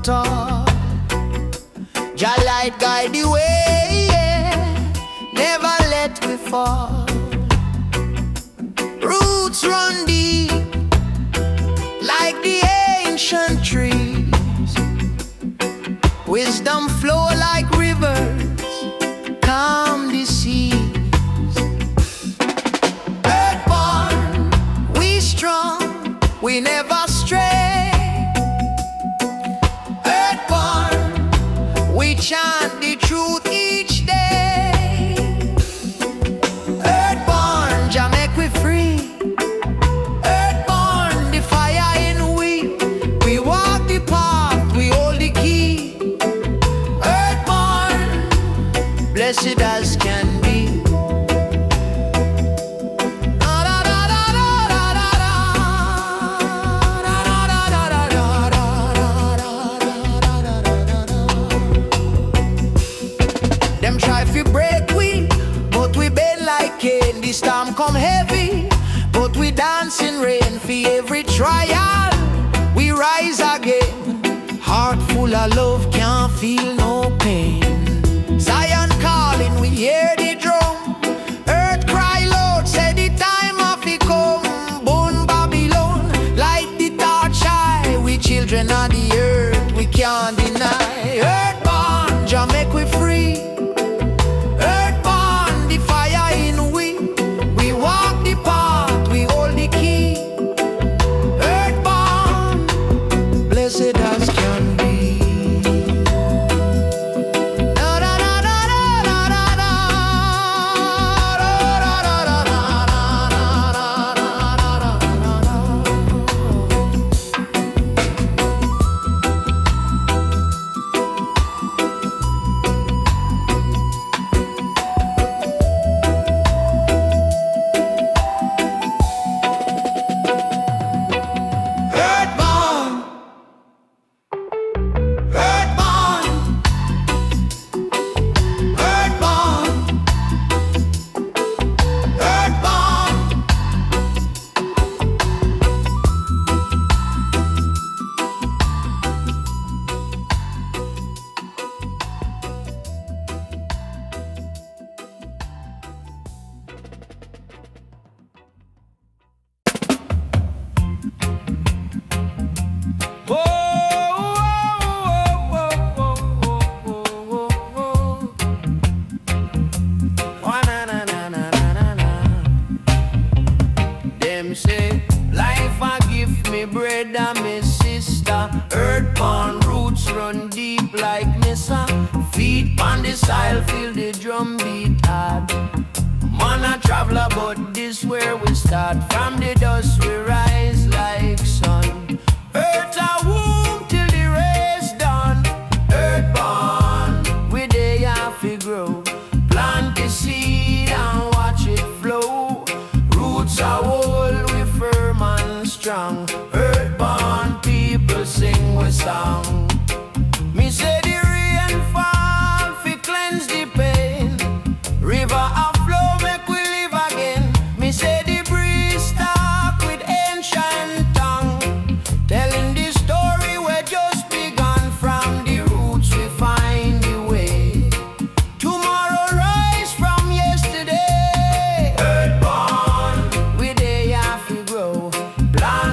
at all. Jah light guide the way, yeah. Never let me fall. Roots run deep like the ancient trees. Wisdom flow like rivers, calm the seas. Earthborn, we strong, we never stray. Earthborn, we chant the truth each day. Earthborn, Jah make we free. Earthborn, the fire in we. We walk the path, we hold the key. Earthborn, blessed as can be. Them try to break we, but we bend like cane. The storm come heavy, but we dance in rain. For every trial, we rise again. Heart full of love, can't feel no pain. Zion calling, we hear the drum. Earth cry loud, say the time of it come. Burn Babylon, light the torch high. We children of the earth, we can't deny. Earthborn, Jah make we free. Earthborn, the fire in we. We walk the path, we hold the key. Earthborn, blessed as can be. Them say, life a give me bread and me sister. Earthborn roots run deep like Nissa. Feet on the soil, feel the drum beat hard. Man a traveler, but this where we start. From the dust we rise like sun. Earth a womb till the race done. Earthborn, we dey have to grow. Plant the seed and watch it flow. Roots are old, we firm and strong. Earthborn people sing with song. Me say the rain fall fi cleanse the pain. River a flow make we live again. Me say the breeze talk with ancient tongue, telling the story we just begun. From the roots we find the way. Tomorrow rise from yesterday. Earthborn, we dey have to grow. Plant